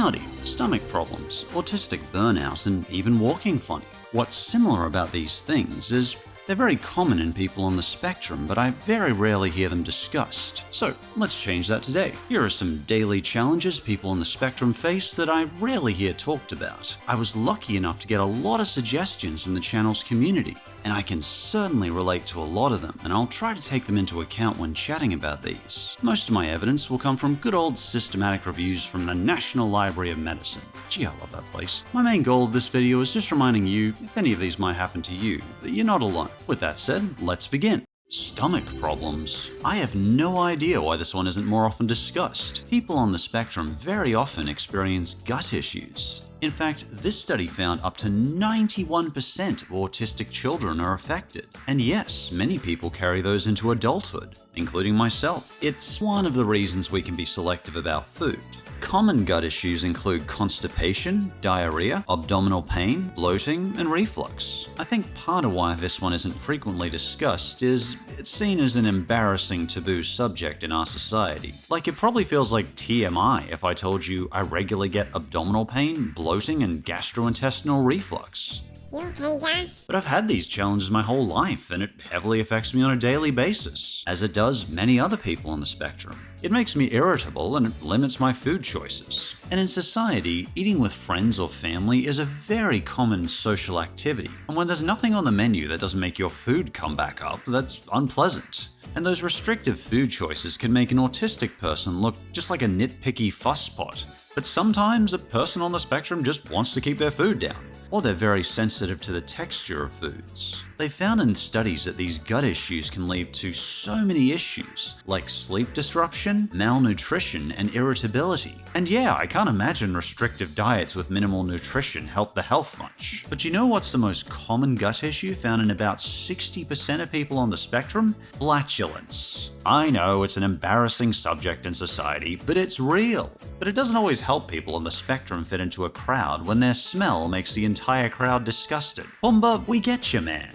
Howdy, stomach problems, autistic burnout, and even walking funny. What's similar about these things is they're very common in people on the spectrum, but I very rarely hear them discussed. So let's change that today. Here are some daily challenges people on the spectrum face that I rarely hear talked about. I was lucky enough to get a lot of suggestions from the channel's community, and I can certainly relate to a lot of them, and I'll try to take them into account when chatting about these. Most of my evidence will come from good old systematic reviews from the National Library of Medicine. Gee, I love that place. My main goal of this video is just reminding you, if any of these might happen to you, that you're not alone. With that said, let's begin. Stomach problems. I have no idea why this one isn't more often discussed. People on the spectrum very often experience gut issues. In fact, this study found up to 91% of autistic children are affected. And yes, many people carry those into adulthood, including myself. It's one of the reasons we can be selective about food. Common gut issues include constipation, diarrhea, abdominal pain, bloating, and reflux. I think part of why this one isn't frequently discussed is it's seen as an embarrassing taboo subject in our society. Like, it probably feels like TMI if I told you I regularly get abdominal pain, bloating, and gastrointestinal reflux. You okay, Josh? But I've had these challenges my whole life, and it heavily affects me on a daily basis, as it does many other people on the spectrum. It makes me irritable and it limits my food choices. And in society, eating with friends or family is a very common social activity. And when there's nothing on the menu that doesn't make your food come back up, that's unpleasant. And those restrictive food choices can make an autistic person look just like a nitpicky fusspot. But sometimes a person on the spectrum just wants to keep their food down. Or they're very sensitive to the texture of foods. They found in studies that these gut issues can lead to so many issues, like sleep disruption, malnutrition, and irritability. And yeah, I can't imagine restrictive diets with minimal nutrition help the health much. But you know what's the most common gut issue found in about 60% of people on the spectrum? Flatulence. I know it's an embarrassing subject in society, but it's real. But it doesn't always help people on the spectrum fit into a crowd when their smell makes the entire crowd disgusted. Pumbaa, we get you, man.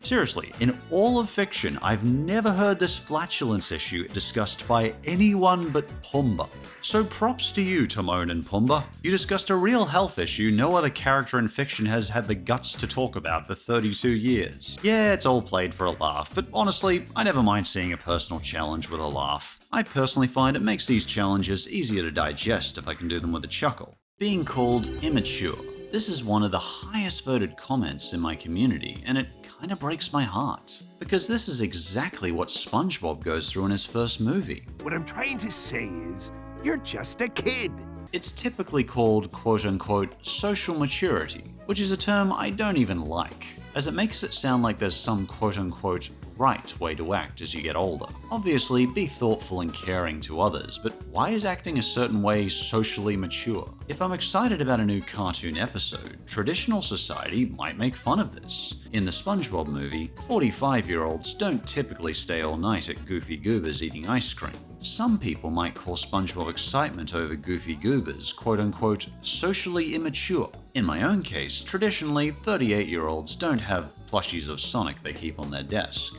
Seriously, in all of fiction, I've never heard this flatulence issue discussed by anyone but Pumbaa. So props to you, Timon and Pumbaa. You discussed a real health issue no other character in fiction has had the guts to talk about for 32 years. Yeah, it's all played for a laugh, but honestly, I never mind seeing a personal challenge with a laugh. I personally find it makes these challenges easier to digest if I can do them with a chuckle. Being called immature. This is one of the highest voted comments in my community, and it kind of breaks my heart. Because this is exactly what SpongeBob goes through in his first movie. What I'm trying to say is, you're just a kid. It's typically called quote-unquote social maturity, which is a term I don't even like, as it makes it sound like there's some quote-unquote right way to act as you get older. Obviously, be thoughtful and caring to others, but why is acting a certain way socially mature? If I'm excited about a new cartoon episode, traditional society might make fun of this. In the SpongeBob movie, 45-year-olds don't typically stay all night at Goofy Goober's eating ice cream. Some people might call SpongeBob excitement over Goofy Goober's quote-unquote socially immature. In my own case, traditionally, 38-year-olds don't have plushies of Sonic they keep on their desk.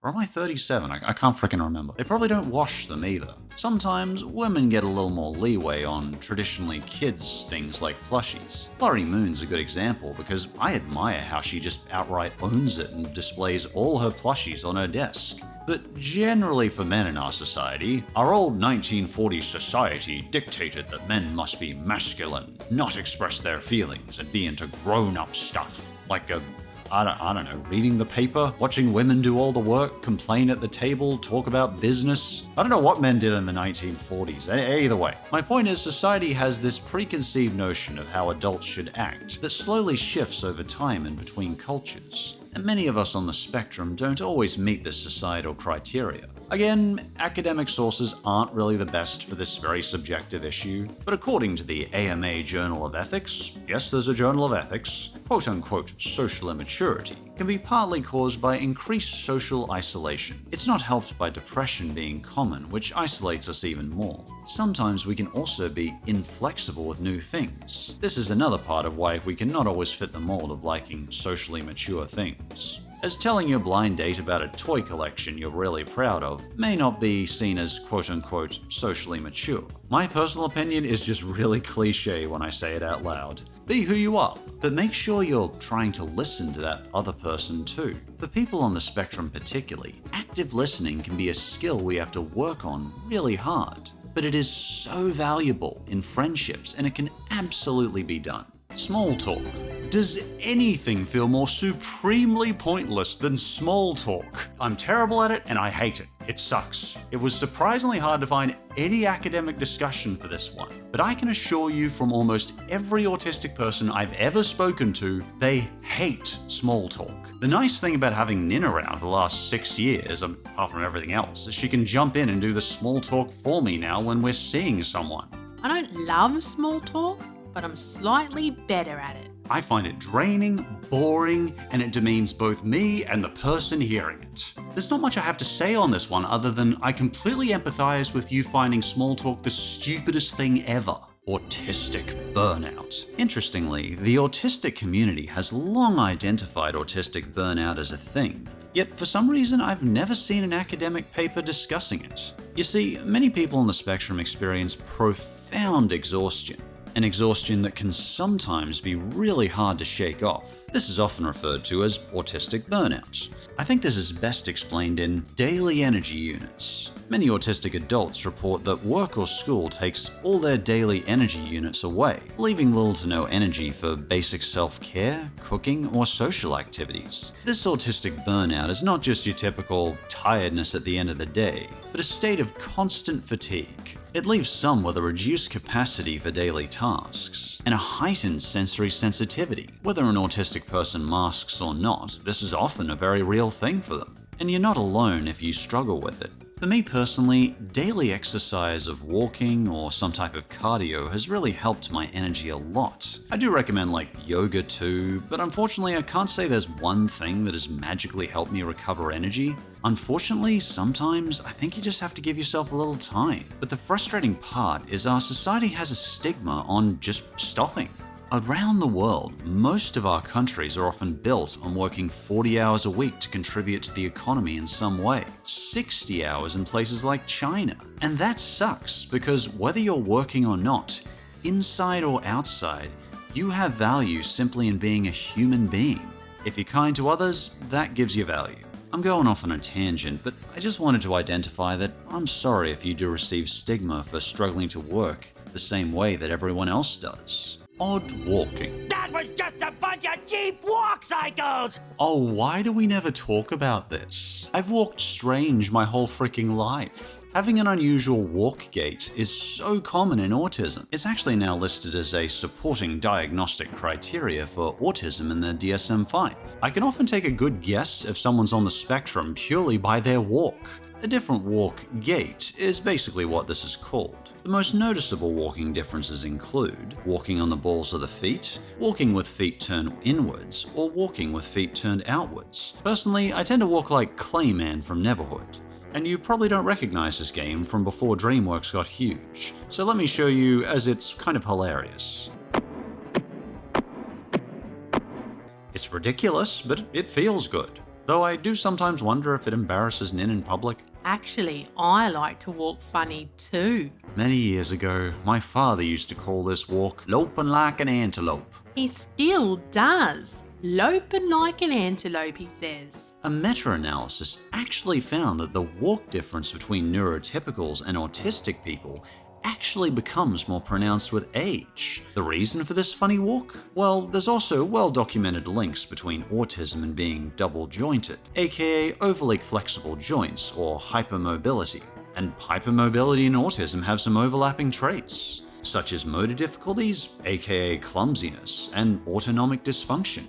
Or am I 37? I can't frickin' remember. They probably don't wash them either. Sometimes women get a little more leeway on traditionally kids' things like plushies. Flurry Moon's a good example because I admire how she just outright owns it and displays all her plushies on her desk. But generally for men in our society, our old 1940s society dictated that men must be masculine, not express their feelings, and be into grown-up stuff. Like I don't know, reading the paper, watching women do all the work, complain at the table, talk about business. I don't know what men did in the 1940s. Either way, my point is society has this preconceived notion of how adults should act that slowly shifts over time and between cultures. And many of us on the spectrum don't always meet this societal criteria. Again, academic sources aren't really the best for this very subjective issue, but according to the AMA Journal of Ethics, yes, there's a Journal of Ethics, quote-unquote social immaturity can be partly caused by increased social isolation. It's not helped by depression being common, which isolates us even more. Sometimes we can also be inflexible with new things. This is another part of why we cannot always fit the mold of liking socially mature things. as telling your blind date about a toy collection you're really proud of may not be seen as quote-unquote socially mature. My personal opinion is just really cliche when I say it out loud. Be who you are, but make sure you're trying to listen to that other person too. For people on the spectrum particularly, active listening can be a skill we have to work on really hard. But it is so valuable in friendships, and it can absolutely be done. Small talk. Does anything feel more supremely pointless than small talk? I'm terrible at it and I hate it. It sucks. It was surprisingly hard to find any academic discussion for this one, but I can assure you from almost every autistic person I've ever spoken to, they hate small talk. The nice thing about having Nin around for the last 6 years, apart from everything else, is she can jump in and do the small talk for me now when we're seeing someone. I don't love small talk, but I'm slightly better at it. I find it draining, boring, and it demeans both me and the person hearing it. There's not much I have to say on this one other than I completely empathize with you finding small talk the stupidest thing ever. Autistic burnout. Interestingly, the autistic community has long identified autistic burnout as a thing. Yet for some reason I've never seen an academic paper discussing it. You see, many people on the spectrum experience profound exhaustion. An exhaustion that can sometimes be really hard to shake off. This is often referred to as autistic burnout. I think this is best explained in daily energy units. Many autistic adults report that work or school takes all their daily energy units away, leaving little to no energy for basic self-care, cooking, or social activities. This autistic burnout is not just your typical tiredness at the end of the day, but a state of constant fatigue. It leaves some with a reduced capacity for daily tasks, and a heightened sensory sensitivity. Whether an autistic person masks or not, this is often a very real thing for them, and you're not alone if you struggle with it. For me personally, daily exercise of walking or some type of cardio has really helped my energy a lot. I do recommend like yoga too, but unfortunately I can't say there's one thing that has magically helped me recover energy. Unfortunately, sometimes I think you just have to give yourself a little time. But the frustrating part is our society has a stigma on just stopping. Around the world, most of our countries are often built on working 40 hours a week to contribute to the economy in some way, 60 hours in places like China. And that sucks because whether you're working or not, inside or outside, you have value simply in being a human being. If you're kind to others, that gives you value. I'm going off on a tangent, but I just wanted to identify that I'm sorry if you do receive stigma for struggling to work the same way that everyone else does. Odd walking. That was just a bunch of cheap walk cycles! Oh, why do we never talk about this? I've walked strange my whole freaking life. Having an unusual walk gait is so common in autism. It's actually now listed as a supporting diagnostic criteria for autism in the DSM-5. I can often take a good guess if someone's on the spectrum purely by their walk. A different walk gait is basically what this is called. The most noticeable walking differences include walking on the balls of the feet, walking with feet turned inwards, or walking with feet turned outwards. Personally, I tend to walk like Clayman from Neverhood. And you probably don't recognize this game from before DreamWorks got huge. So let me show you, as it's kind of hilarious. It's ridiculous, but it feels good. Though I do sometimes wonder if it embarrasses Nin in public. Actually, I like to walk funny too. Many years ago, my father used to call this walk loping like an antelope. He still does. Loping like an antelope, he says. A meta-analysis actually found that the walk difference between neurotypicals and autistic people actually becomes more pronounced with age. The reason for this funny walk? Well, there's also well-documented links between autism and being double-jointed, aka overly flexible joints or hypermobility. And hypermobility and autism have some overlapping traits, such as motor difficulties, aka clumsiness, and autonomic dysfunction.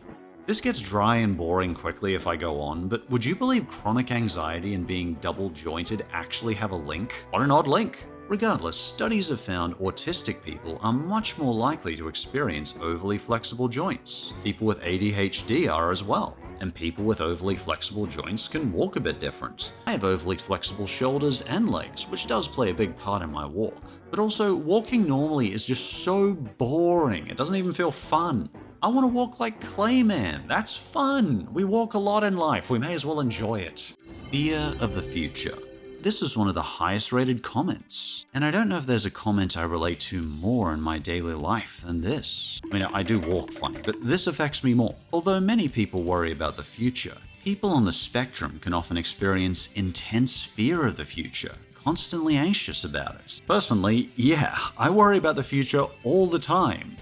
This gets dry and boring quickly if I go on, but would you believe chronic anxiety and being double-jointed actually have a link? What an odd link! Regardless, studies have found autistic people are much more likely to experience overly flexible joints. People with ADHD are as well, and people with overly flexible joints can walk a bit different. I have overly flexible shoulders and legs, which does play a big part in my walk. But also, walking normally is just so boring, it doesn't even feel fun. I want to walk like Clayman. That's fun. We walk a lot in life. We may as well enjoy it. Fear of the future. This was one of the highest rated comments. And I don't know if there's a comment I relate to more in my daily life than this. I mean, I do walk funny, but this affects me more. Although many people worry about the future, people on the spectrum can often experience intense fear of the future, constantly anxious about it. Personally, yeah, I worry about the future all the time.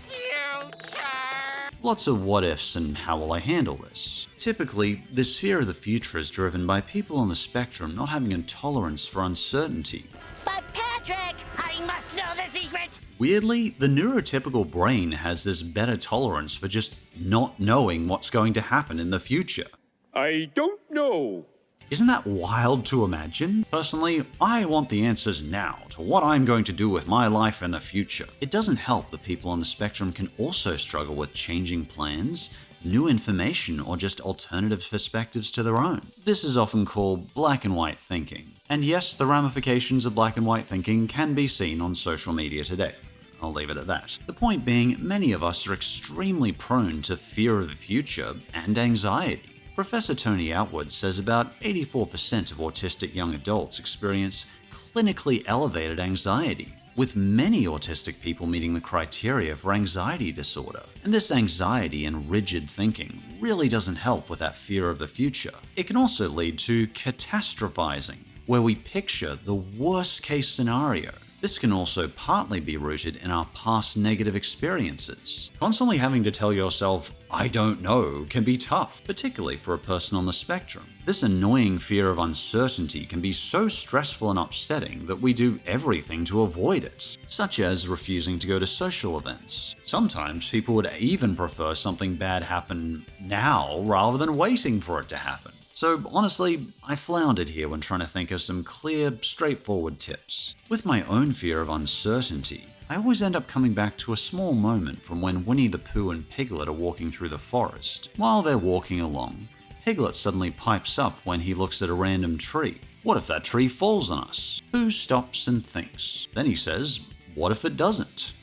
Lots of what ifs and how will I handle this. Typically, this fear of the future is driven by people on the spectrum not having a tolerance for uncertainty. But Patrick, I must know the secret! Weirdly, the neurotypical brain has this better tolerance for just not knowing what's going to happen in the future. I don't know. Isn't that wild to imagine? Personally, I want the answers now to what I'm going to do with my life in the future. It doesn't help that people on the spectrum can also struggle with changing plans, new information, or just alternative perspectives to their own. This is often called black and white thinking. And yes, the ramifications of black and white thinking can be seen on social media today. I'll leave it at that. The point being, many of us are extremely prone to fear of the future and anxiety. Professor Tony Outwood says about 84% of autistic young adults experience clinically elevated anxiety, with many autistic people meeting the criteria for anxiety disorder. And this anxiety and rigid thinking really doesn't help with that fear of the future. It can also lead to catastrophizing, where we picture the worst case scenario. This can also partly be rooted in our past negative experiences. Constantly having to tell yourself, I don't know, can be tough, particularly for a person on the spectrum. This annoying fear of uncertainty can be so stressful and upsetting that we do everything to avoid it, such as refusing to go to social events. Sometimes people would even prefer something bad happen now rather than waiting for it to happen. So honestly, I floundered here when trying to think of some clear, straightforward tips. With my own fear of uncertainty, I always end up coming back to a small moment from when Winnie the Pooh and Piglet are walking through the forest. While they're walking along, Piglet suddenly pipes up when he looks at a random tree. What if that tree falls on us? Pooh stops and thinks. Then he says, what if it doesn't?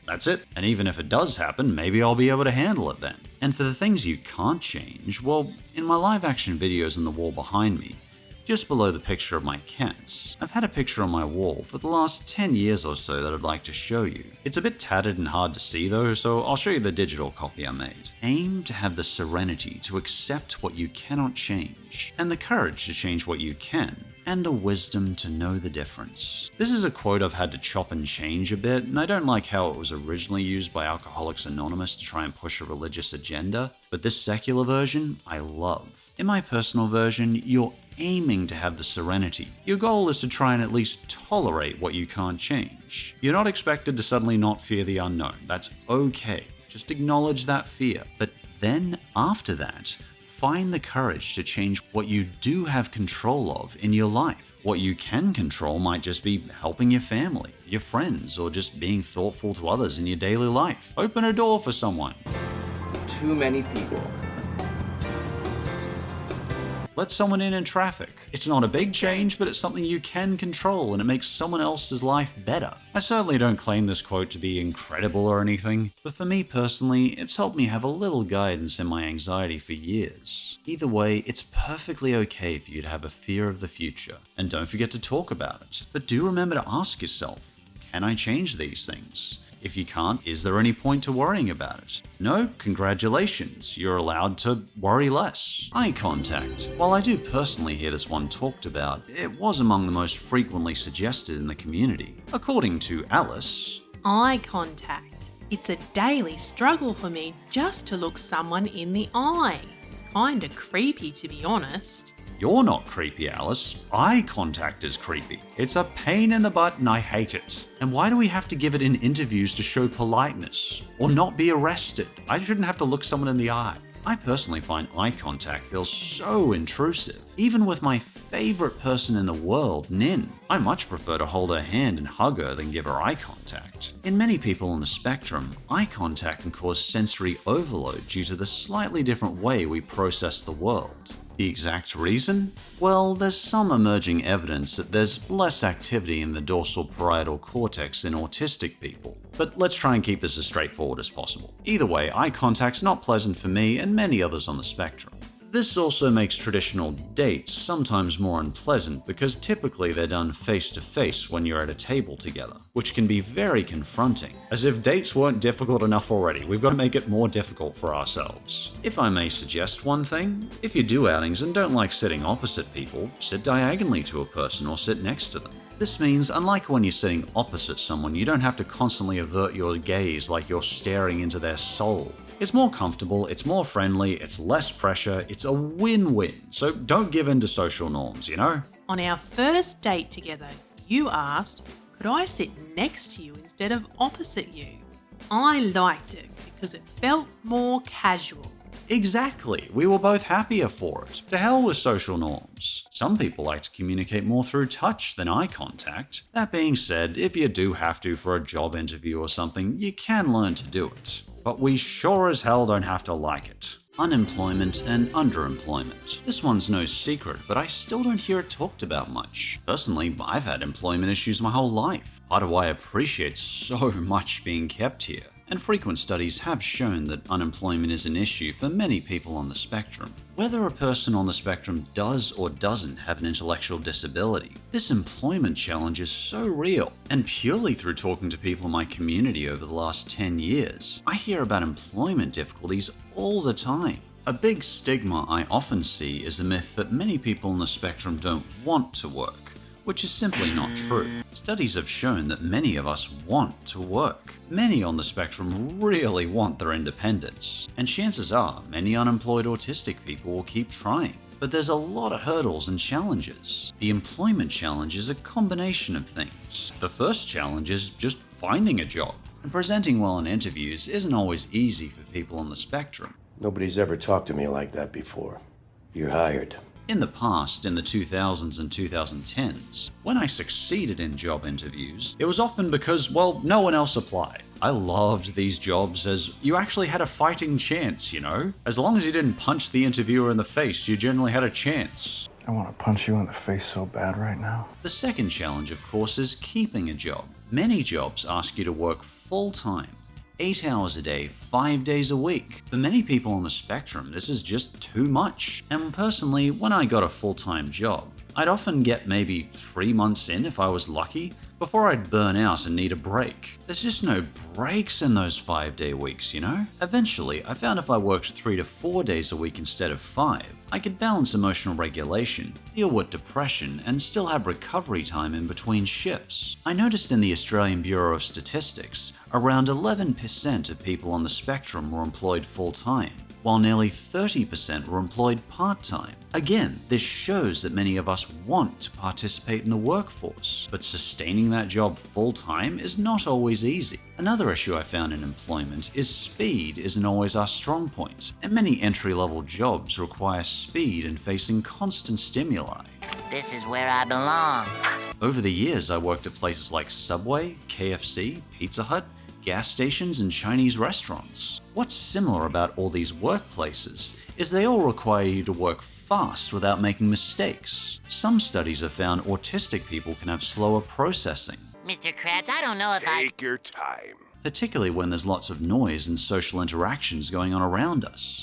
That's it. And even if it does happen, maybe I'll be able to handle it then. And for the things you can't change, well, in my live action videos on the wall behind me, just below the picture of my cats, I've had a picture on my wall for the last 10 years or so that I'd like to show you. It's a bit tattered and hard to see though, so I'll show you the digital copy I made. Aim to have the serenity to accept what you cannot change, and the courage to change what you can, and the wisdom to know the difference. This is a quote I've had to chop and change a bit, and I don't like how it was originally used by Alcoholics Anonymous to try and push a religious agenda, but this secular version, I love. In my personal version, you're aiming to have the serenity. Your goal is to try and at least tolerate what you can't change. You're not expected to suddenly not fear the unknown. That's okay. Just acknowledge that fear. But then, after that, find the courage to change what you do have control of in your life. What you can control might just be helping your family, your friends, or just being thoughtful to others in your daily life. Open a door for someone. Too many people. Let someone in traffic. It's not a big change, but it's something you can control and it makes someone else's life better. I certainly don't claim this quote to be incredible or anything, but for me personally, it's helped me have a little guidance in my anxiety for years. Either way, it's perfectly okay for you to have a fear of the future, and don't forget to talk about it. But do remember to ask yourself, can I change these things? If you can't, is there any point to worrying about it? No? Congratulations, you're allowed to worry less. Eye contact. While I do personally hear this one talked about, it was among the most frequently suggested in the community. According to Alice, Eye contact. It's a daily struggle for me just to look someone in the eye. Kinda creepy, to be honest. you're not creepy, Alice. Eye contact is creepy. It's a pain in the butt and I hate it. And why do we have to give it in interviews to show politeness? Or not be arrested? I shouldn't have to look someone in the eye. I personally find eye contact feels so intrusive. Even with my favorite person in the world, Nin, I much prefer to hold her hand and hug her than give her eye contact. In many people on the spectrum, eye contact can cause sensory overload due to the slightly different way we process the world. The exact reason? Well, there's some emerging evidence that there's less activity in the dorsal parietal cortex in autistic people. But let's try and keep this as straightforward as possible. Either way, eye contact's not pleasant for me and many others on the spectrum. This also makes traditional dates sometimes more unpleasant because typically they're done face to face when you're at a table together, which can be very confronting. As if dates weren't difficult enough already, we've got to make it more difficult for ourselves. If I may suggest one thing, if you do outings and don't like sitting opposite people, sit diagonally to a person or sit next to them. This means, unlike when you're sitting opposite someone, you don't have to constantly avert your gaze like you're staring into their soul. It's more comfortable, it's more friendly, it's less pressure, it's a win-win. So don't give in to social norms, you know? On our first date together, you asked, could I sit next to you instead of opposite you? I liked it because it felt more casual. Exactly, we were both happier for it. To hell with social norms. Some people like to communicate more through touch than eye contact. That being said, if you do have to for a job interview or something, you can learn to do it. But we sure as hell don't have to like it. Unemployment and underemployment. This one's no secret, but I still don't hear it talked about much. Personally, I've had employment issues my whole life. Part of why I appreciate so much being kept here. And frequent studies have shown that unemployment is an issue for many people on the spectrum. Whether a person on the spectrum does or doesn't have an intellectual disability, this employment challenge is so real. And purely through talking to people in my community over the last 10 years, I hear about employment difficulties all the time. A big stigma I often see is the myth that many people on the spectrum don't want to work, which is simply not true. Studies have shown that many of us want to work. Many on the spectrum really want their independence, and chances are many unemployed autistic people will keep trying. But there's a lot of hurdles and challenges. The employment challenge is a combination of things. The first challenge is just finding a job, and presenting well in interviews isn't always easy for people on the spectrum. Nobody's ever talked to me like that before. You're hired. In the past, in the 2000s and 2010s, when I succeeded in job interviews, it was often because, well, no one else applied. I loved these jobs as you actually had a fighting chance, you know? As long as you didn't punch the interviewer in the face, you generally had a chance. I want to punch you in the face so bad right now. The second challenge, of course, is keeping a job. Many jobs ask you to work full-time. 8 hours a day, 5 days a week. For many people on the spectrum, this is just too much. And personally, when I got a full-time job, I'd often get maybe 3 months in if I was lucky, before I'd burn out and need a break. There's just no breaks in those 5-day weeks, you know? Eventually, I found if I worked 3 to 4 days a week instead of 5, I could balance emotional regulation, deal with depression, and still have recovery time in between shifts. I noticed in the Australian Bureau of Statistics, around 11% of people on the spectrum were employed full-time, while nearly 30% were employed part-time. Again, this shows that many of us want to participate in the workforce, but sustaining that job full-time is not always easy. Another issue I found in employment is speed isn't always our strong point, and many entry-level jobs require speed and facing constant stimuli. This is where I belong. Over the years, I worked at places like Subway, KFC, Pizza Hut, gas stations, and Chinese restaurants. What's similar about all these workplaces is they all require you to work fast without making mistakes. Some studies have found autistic people can have slower processing, Mr. Krabs, I don't know if Take your time. particularly when there's lots of noise and social interactions going on around us.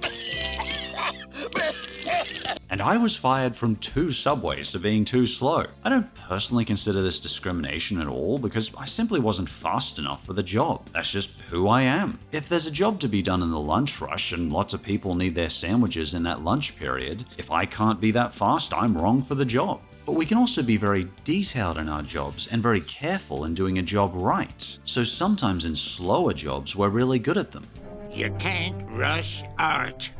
And I was fired from 2 Subways for being too slow. I don't personally consider this discrimination at all because I simply wasn't fast enough for the job. That's just who I am. If there's a job to be done in the lunch rush and lots of people need their sandwiches in that lunch period, if I can't be that fast, I'm wrong for the job. But we can also be very detailed in our jobs and very careful in doing a job right. So sometimes in slower jobs, we're really good at them. You can't rush art.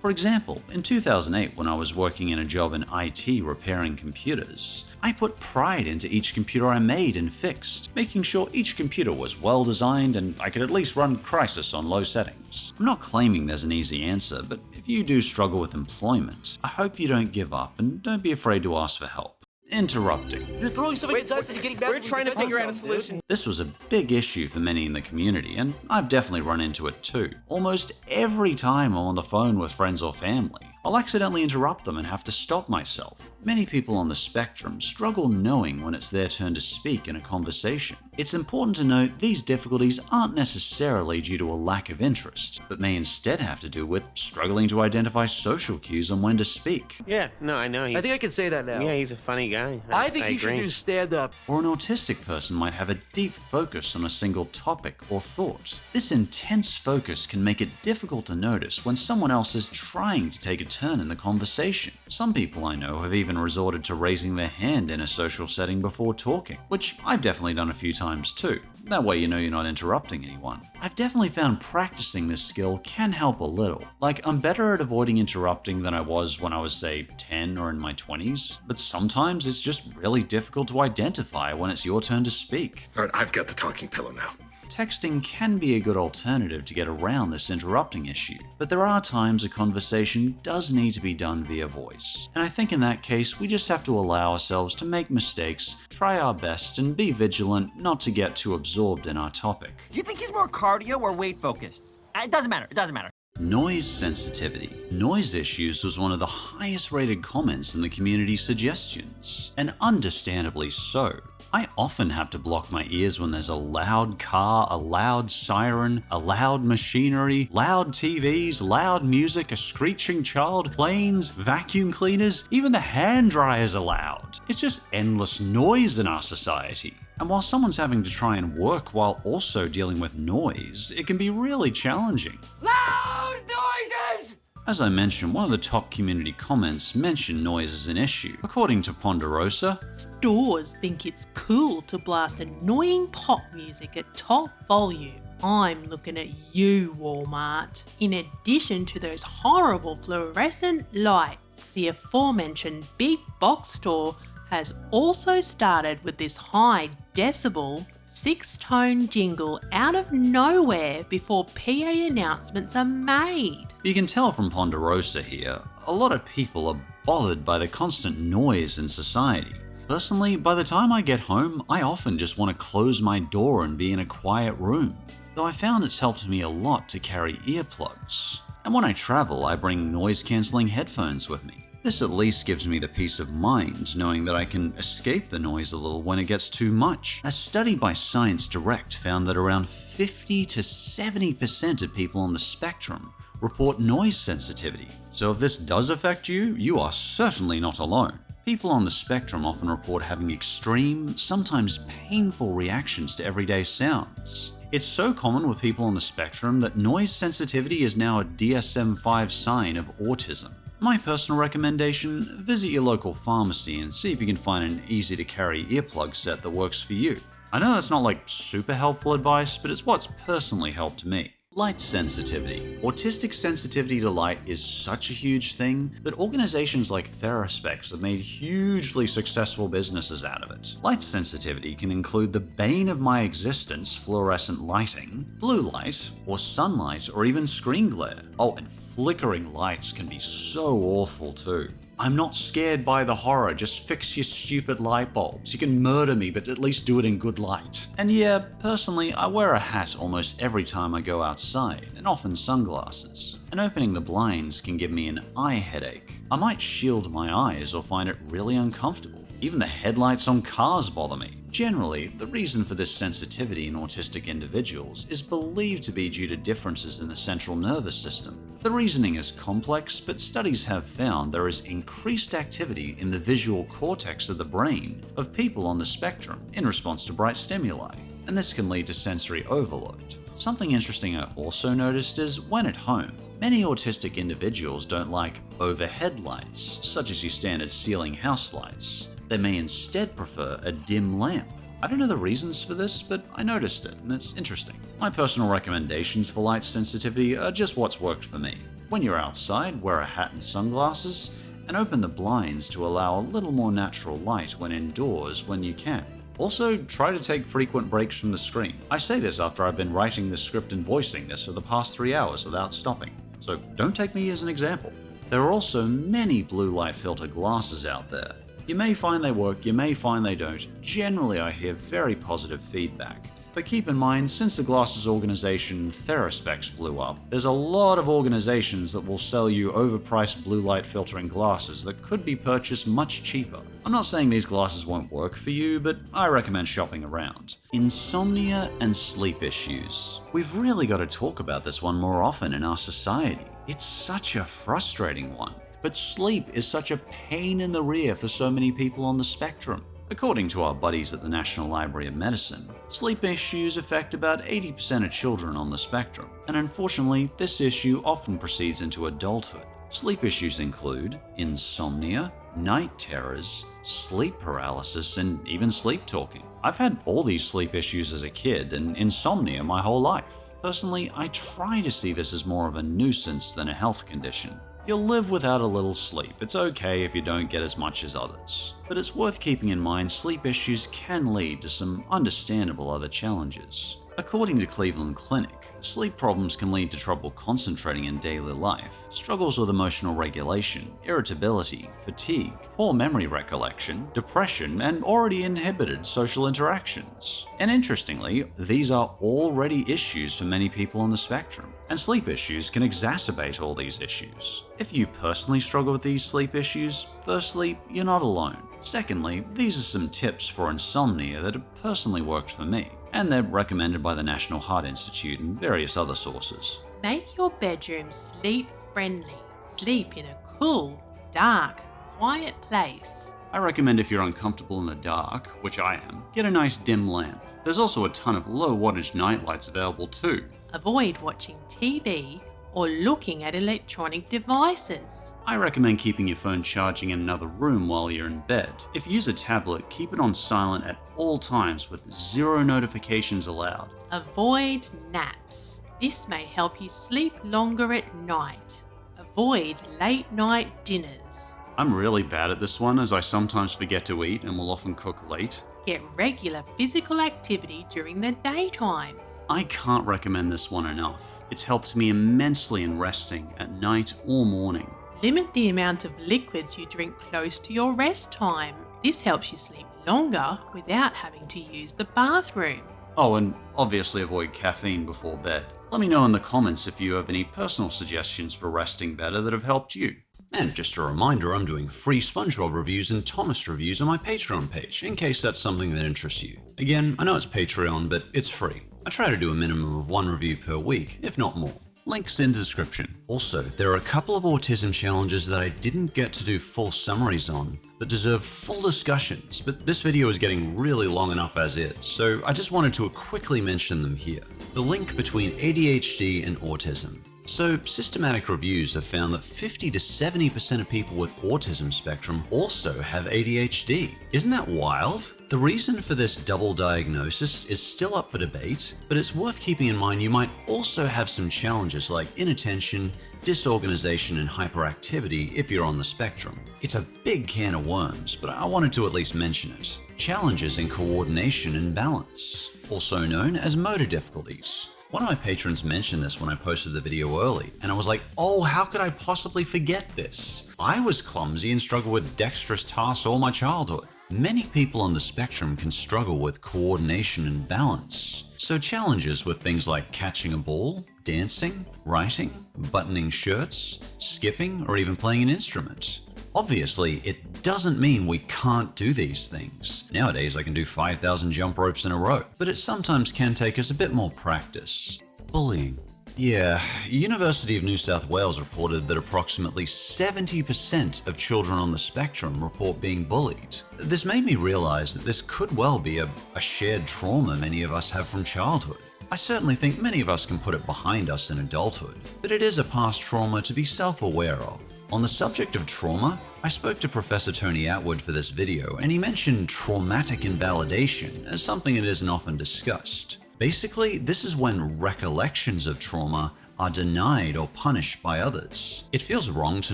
For example, in 2008 when I was working in a job in IT repairing computers, I put pride into each computer I made and fixed, making sure each computer was well designed and I could at least run Crysis on low settings. I'm not claiming there's an easy answer, but if you do struggle with employment, I hope you don't give up and don't be afraid to ask for help. Interrupting. You're throwing something at us and you're getting back. We're trying to figure out a solution. This was a big issue for many in the community, and I've definitely run into it too. Almost every time I'm on the phone with friends or family, I'll accidentally interrupt them and have to stop myself. Many people on the spectrum struggle knowing when it's their turn to speak in a conversation. It's important to note these difficulties aren't necessarily due to a lack of interest, but may instead have to do with struggling to identify social cues on when to speak. Yeah, no, I know. I think I can say that now. Yeah, he's a funny guy. I think you should agree. do stand-up. Or an autistic person might have a deep focus on a single topic or thought. This intense focus can make it difficult to notice when someone else is trying to take a turn in the conversation. Some people I know have even resorted to raising their hand in a social setting before talking, which I've definitely done a few times too. That way you know you're not interrupting anyone. I've definitely found practicing this skill can help a little. Like, I'm better at avoiding interrupting than I was when I was, say, 10 or in my 20s, but sometimes it's just really difficult to identify when it's your turn to speak. Alright, I've got the talking pillow now. Texting can be a good alternative to get around this interrupting issue, but there are times a conversation does need to be done via voice. And I think in that case, we just have to allow ourselves to make mistakes, try our best, and be vigilant not to get too absorbed in our topic. Do you think he's more cardio or weight focused? It doesn't matter. It doesn't matter. Noise sensitivity. Noise issues was one of the highest rated comments in the community suggestions, and understandably so. I often have to block my ears when there's a loud car, a loud siren, a loud machinery, loud TVs, loud music, a screeching child, planes, vacuum cleaners, even the hand dryers are loud. It's just endless noise in our society. And while someone's having to try and work while also dealing with noise, it can be really challenging. Loud noises! As I mentioned, one of the top community comments mentioned noise as an issue. According to Ponderosa, Stores think it's cool to blast annoying pop music at top volume. I'm looking at you, Walmart. In addition to those horrible fluorescent lights, the aforementioned big box store has also started with this high decibel 6-tone jingle out of nowhere before PA announcements are made. You can tell from Ponderosa here, a lot of people are bothered by the constant noise in society. Personally, by the time I get home, I often just want to close my door and be in a quiet room. Though I found it's helped me a lot to carry earplugs. And when I travel, I bring noise-cancelling headphones with me. This at least gives me the peace of mind knowing that I can escape the noise a little when it gets too much. A study by Science Direct found that around 50 to 70% of people on the spectrum report noise sensitivity. So if this does affect you, you are certainly not alone. People on the spectrum often report having extreme, sometimes painful reactions to everyday sounds. It's so common with people on the spectrum that noise sensitivity is now a DSM-5 sign of autism. My personal recommendation, visit your local pharmacy and see if you can find an easy to carry earplug set that works for you. I know that's not like super helpful advice, but it's what's personally helped me. Light sensitivity. Autistic sensitivity to light is such a huge thing that organizations like Theraspecs have made hugely successful businesses out of it. Light sensitivity can include the bane of my existence, fluorescent lighting, blue light, or sunlight, or even screen glare. Oh, and flickering lights can be so awful too. I'm not scared by the horror, just fix your stupid light bulbs. You can murder me, but at least do it in good light. And yeah, personally, I wear a hat almost every time I go outside, and often sunglasses. And opening the blinds can give me an eye headache. I might shield my eyes or find it really uncomfortable. Even the headlights on cars bother me. Generally, the reason for this sensitivity in autistic individuals is believed to be due to differences in the central nervous system. The reasoning is complex, but studies have found there is increased activity in the visual cortex of the brain of people on the spectrum in response to bright stimuli, and this can lead to sensory overload. Something interesting I also noticed is when at home, many autistic individuals don't like overhead lights, such as your standard ceiling house lights. They may instead prefer a dim lamp. I don't know the reasons for this, but I noticed it, and it's interesting. My personal recommendations for light sensitivity are just what's worked for me. When you're outside, wear a hat and sunglasses, and open the blinds to allow a little more natural light when indoors when you can. Also, try to take frequent breaks from the screen. I say this after I've been writing this script and voicing this for the past 3 hours without stopping, so don't take me as an example. There are also many blue light filter glasses out there. You may find they work, you may find they don't. Generally, I hear very positive feedback. But keep in mind, since the glasses organization Theraspecs blew up, there's a lot of organizations that will sell you overpriced blue light filtering glasses that could be purchased much cheaper. I'm not saying these glasses won't work for you, but I recommend shopping around. Insomnia and sleep issues. We've really got to talk about this one more often in our society. It's such a frustrating one. But sleep is such a pain in the rear for so many people on the spectrum. According to our buddies at the National Library of Medicine, sleep issues affect about 80% of children on the spectrum, and unfortunately, this issue often proceeds into adulthood. Sleep issues include insomnia, night terrors, sleep paralysis, and even sleep talking. I've had all these sleep issues as a kid and insomnia my whole life. Personally, I try to see this as more of a nuisance than a health condition. You'll live without a little sleep. It's okay if you don't get as much as others. But it's worth keeping in mind sleep issues can lead to some understandable other challenges. According to Cleveland Clinic, sleep problems can lead to trouble concentrating in daily life, struggles with emotional regulation, irritability, fatigue, poor memory recollection, depression, and already inhibited social interactions. And interestingly, these are already issues for many people on the spectrum, and sleep issues can exacerbate all these issues. If you personally struggle with these sleep issues, firstly, you're not alone. Secondly, these are some tips for insomnia that have personally worked for me, and they're recommended by the National Heart Institute and various other sources. Make your bedroom sleep-friendly. Sleep in a cool, dark, quiet place. I recommend if you're uncomfortable in the dark, which I am, get a nice dim lamp. There's also a ton of low wattage night lights available too. Avoid watching TV or looking at electronic devices. I recommend keeping your phone charging in another room while you're in bed. If you use a tablet, keep it on silent at all times with 0 notifications allowed. Avoid naps. This may help you sleep longer at night. Avoid late night dinners. I'm really bad at this one as I sometimes forget to eat and will often cook late. Get regular physical activity during the daytime. I can't recommend this one enough. It's helped me immensely in resting at night or morning. Limit the amount of liquids you drink close to your rest time. This helps you sleep longer without having to use the bathroom. Oh, and obviously avoid caffeine before bed. Let me know in the comments if you have any personal suggestions for resting better that have helped you. And just a reminder, I'm doing free SpongeBob reviews and Thomas reviews on my Patreon page, in case that's something that interests you. Again, I know it's Patreon, but it's free. I try to do a minimum of 1 review per week, if not more. Links in the description. Also, there are a couple of autism challenges that I didn't get to do full summaries on that deserve full discussions, but this video is getting really long enough as is, so I just wanted to quickly mention them here. The link between ADHD and autism. So, systematic reviews have found that 50 to 70% of people with autism spectrum also have ADHD. Isn't that wild? The reason for this double diagnosis is still up for debate, but it's worth keeping in mind you might also have some challenges like inattention, disorganization, and hyperactivity if you're on the spectrum. It's a big can of worms, but I wanted to at least mention it. Challenges in coordination and balance, also known as motor difficulties. One of my patrons mentioned this when I posted the video early, and I was like, oh, how could I possibly forget this? I was clumsy and struggled with dexterous tasks all my childhood. Many people on the spectrum can struggle with coordination and balance. So challenges with things like catching a ball, dancing, writing, buttoning shirts, skipping, or even playing an instrument. Obviously, it doesn't mean we can't do these things. Nowadays, I can do 5,000 jump ropes in a row, but it sometimes can take us a bit more practice. Bullying. Yeah, University of New South Wales reported that approximately 70% of children on the spectrum report being bullied. This made me realize that this could well be a shared trauma many of us have from childhood. I certainly think many of us can put it behind us in adulthood, but it is a past trauma to be self-aware of. On the subject of trauma, I spoke to Professor Tony Atwood for this video, and he mentioned traumatic invalidation as something that isn't often discussed. Basically, this is when recollections of trauma are denied or punished by others. It feels wrong to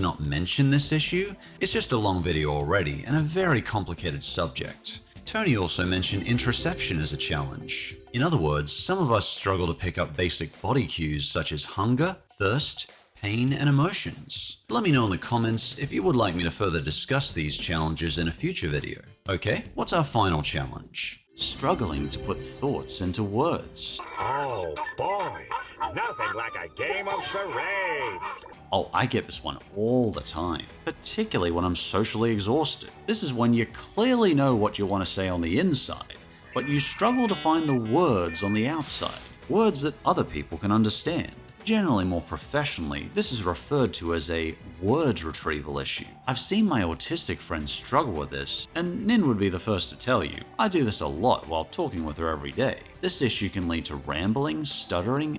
not mention this issue. It's just a long video already and a very complicated subject. Tony also mentioned introception as a challenge. In other words, some of us struggle to pick up basic body cues such as hunger, thirst, pain, and emotions. Let me know in the comments if you would like me to further discuss these challenges in a future video. Okay, what's our final challenge? struggling to put thoughts into words. Oh boy, nothing like a game of charades. Oh, I get this one all the time, particularly when I'm socially exhausted. This is when you clearly know what you want to say on the inside, but you struggle to find the words on the outside, words that other people can understand. Generally more professionally, this is referred to as a word retrieval issue. I've seen my autistic friends struggle with this, and Nin would be the first to tell you. I do this a lot while talking with her every day. This issue can lead to rambling, stuttering,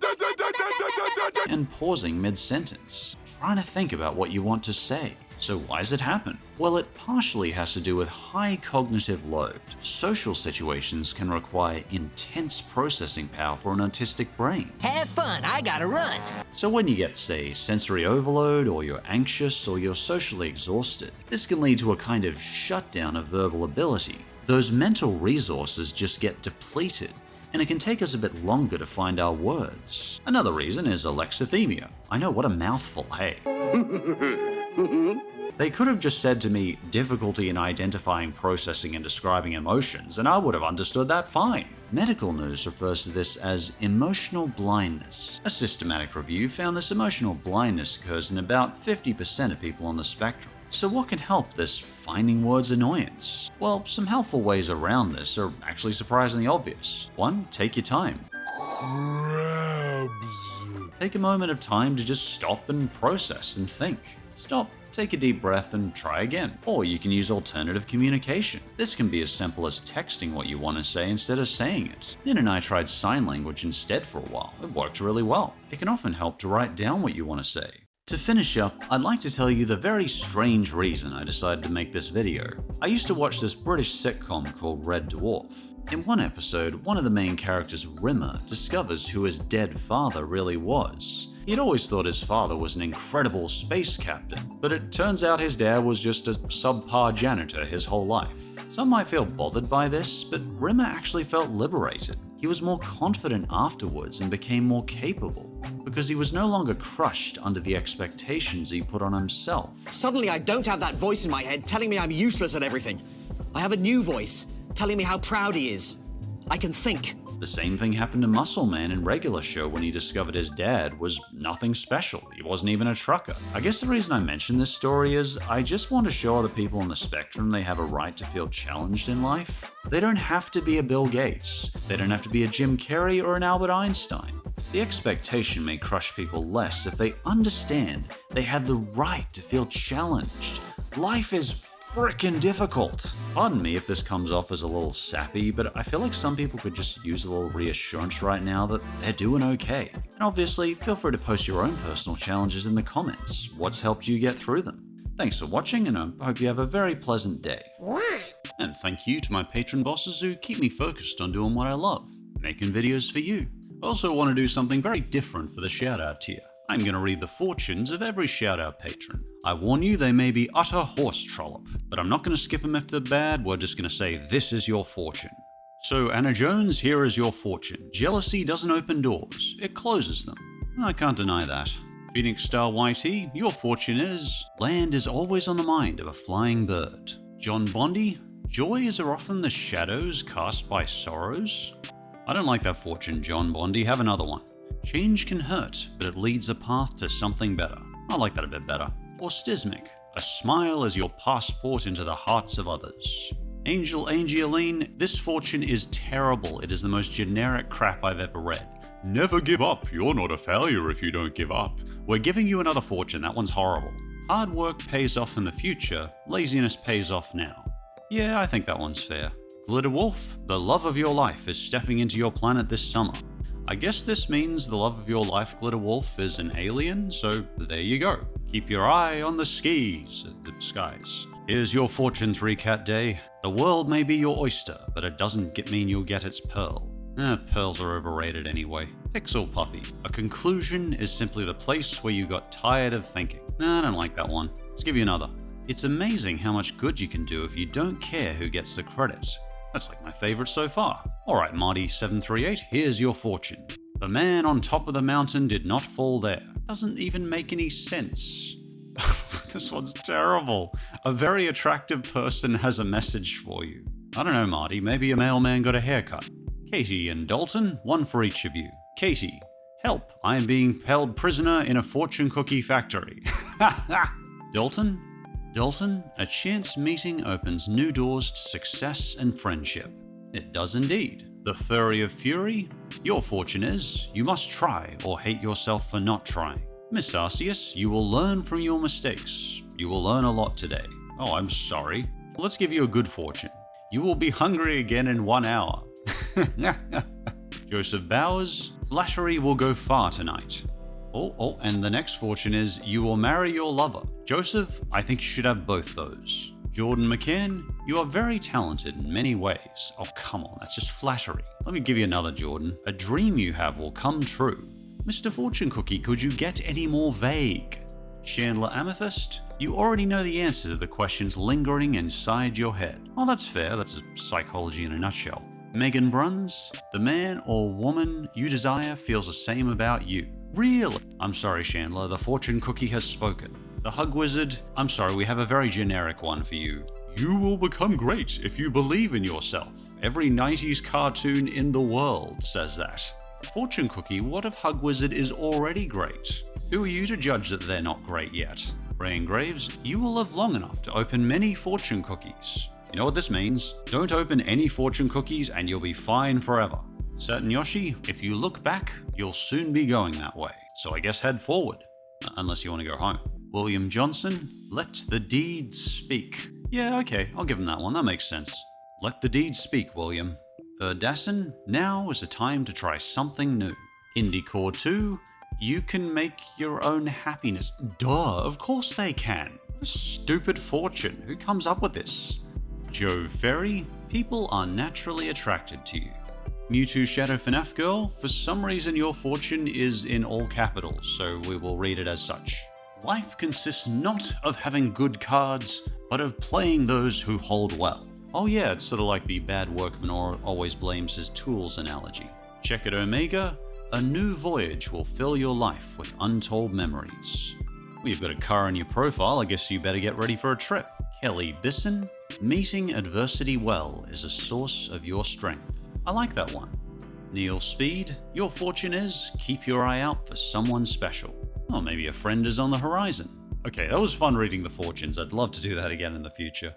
and pausing mid-sentence, trying to think about what you want to say. So why does it happen? Well, it partially has to do with high cognitive load. Social situations can require intense processing power for an autistic brain. Have fun, I gotta run. So when you get, say, sensory overload, or you're anxious, or you're socially exhausted, this can lead to a kind of shutdown of verbal ability. Those mental resources just get depleted, and it can take us a bit longer to find our words. Another reason is alexithymia. I know, what a mouthful, hey. They could have just said to me, difficulty in identifying, processing, and describing emotions, and I would have understood that fine. Medical news refers to this as emotional blindness. A systematic review found this emotional blindness occurs in about 50% of people on the spectrum. So what can help this finding words annoyance? Well, some helpful ways around this are actually surprisingly obvious. 1. Take your time. Take a moment of time to just stop and process and think. Stop, take a deep breath, and try again. Or you can use alternative communication. This can be as simple as texting what you want to say instead of saying it. Nin and I tried sign language instead for a while. It worked really well. It can often help to write down what you want to say. To finish up, I'd like to tell you the very strange reason I decided to make this video. I used to watch this British sitcom called Red Dwarf. In one episode, one of the main characters, Rimmer, discovers who his dead father really was. He'd always thought his father was an incredible space captain, but it turns out his dad was just a subpar janitor his whole life. Some might feel bothered by this, but Rimmer actually felt liberated. He was more confident afterwards and became more capable, because he was no longer crushed under the expectations he put on himself. Suddenly I don't have that voice in my head telling me I'm useless at everything. I have a new voice telling me how proud he is. I can think. The same thing happened to Muscle Man in Regular Show when he discovered his dad was nothing special. He wasn't even a trucker. I guess the reason I mention this story is I just want to show other people on the spectrum they have a right to feel challenged in life. They don't have to be a Bill Gates. They don't have to be a Jim Carrey or an Albert Einstein. The expectation may crush people less if they understand they have the right to feel challenged. Life is frickin' difficult. Pardon me if this comes off as a little sappy, but I feel like some people could just use a little reassurance right now that they're doing okay. And obviously, feel free to post your own personal challenges in the comments. What's helped you get through them? Thanks for watching, and I hope you have a very pleasant day. And thank you to my patron bosses who keep me focused on doing what I love, making videos for you. I also want to do something very different for the shoutout tier. I'm going to read the fortunes of every shoutout patron. I warn you, they may be utter horse trollop, but I'm not going to skip them if they're bad. We're just going to say, this is your fortune. So Anna Jones, here is your fortune. Jealousy doesn't open doors, it closes them. I can't deny that. Phoenix Star YT, your fortune is, land is always on the mind of a flying bird. John Bondi, joys are often the shadows cast by sorrows. I don't like that fortune, John Bondi, have another one. Change can hurt, but it leads a path to something better. I like that a bit better. Or Stismic, a smile is your passport into the hearts of others. Angel Angeline, this fortune is terrible. It is the most generic crap I've ever read. Never give up. You're not a failure if you don't give up. We're giving you another fortune. That one's horrible. Hard work pays off in the future. Laziness pays off now. Yeah, I think that one's fair. Glitter Wolf, the love of your life is stepping into your planet this summer. I guess this means the love of your life, Glitter Wolf, is an alien, so there you go. Keep your eye on the skies. Here's your fortune 3 cat day. The world may be your oyster, but it doesn't mean you'll get its pearl. Pearls are overrated anyway. Pixel Puppy, a conclusion is simply the place where you got tired of thinking. Nah, I don't like that one. Let's give you another. It's amazing how much good you can do if you don't care who gets the credit. That's like my favorite so far. Alright, Marty738, here's your fortune. The man on top of the mountain did not fall there. Doesn't even make any sense. This one's terrible. A very attractive person has a message for you. I don't know, Marty, maybe a mailman got a haircut. Katie and Dalton, one for each of you. Katie, help, I am being held prisoner in a fortune cookie factory. Dalton, a chance meeting opens new doors to success and friendship. It does indeed. The Furry of Fury, your fortune is, you must try or hate yourself for not trying. Miss Arceus, you will learn from your mistakes. You will learn a lot today. Oh, I'm sorry. Let's give you a good fortune. You will be hungry again in 1 hour. Joseph Bowers, flattery will go far tonight. Oh, and the next fortune is you will marry your lover. Joseph, I think you should have both those. Jordan McCann, you are very talented in many ways. Oh, come on, that's just flattery. Let me give you another, Jordan. A dream you have will come true. Mr. Fortune Cookie, could you get any more vague? Chandler Amethyst, you already know the answer to the questions lingering inside your head. Oh, that's fair. That's psychology in a nutshell. Megan Bruns, the man or woman you desire feels the same about you. Really? I'm sorry, Chandler, the fortune cookie has spoken. The Hug Wizard, I'm sorry, we have a very generic one for you. You will become great if you believe in yourself. Every 90s cartoon in the world says that. Fortune Cookie, what if Hug Wizard is already great? Who are you to judge that they're not great yet? Rain Graves, you will live long enough to open many fortune cookies. You know what this means? Don't open any fortune cookies and you'll be fine forever. Certain Yoshi, if you look back, you'll soon be going that way. So I guess head forward. Unless you want to go home. William Johnson, let the deeds speak. Yeah, okay, I'll give him that one, that makes sense. Let the deeds speak, William. Erdassin, now is the time to try something new. IndieCore 2, you can make your own happiness. Duh, of course they can. Stupid fortune, who comes up with this? Joe Ferry, people are naturally attracted to you. Mewtwo Shadow FNAF Girl, for some reason your fortune is in all capitals, so we will read it as such. Life consists not of having good cards, but of playing those who hold well. Oh yeah, it's sort of like the bad workman always blames his tools analogy. Check it Omega, a new voyage will fill your life with untold memories. Well, you've got a car in your profile, I guess you better get ready for a trip. Kelly Bisson, meeting adversity well is a source of your strength. I like that one. Neil Speed, your fortune is keep your eye out for someone special. Or maybe a friend is on the horizon. Okay, that was fun reading the fortunes. I'd love to do that again in the future.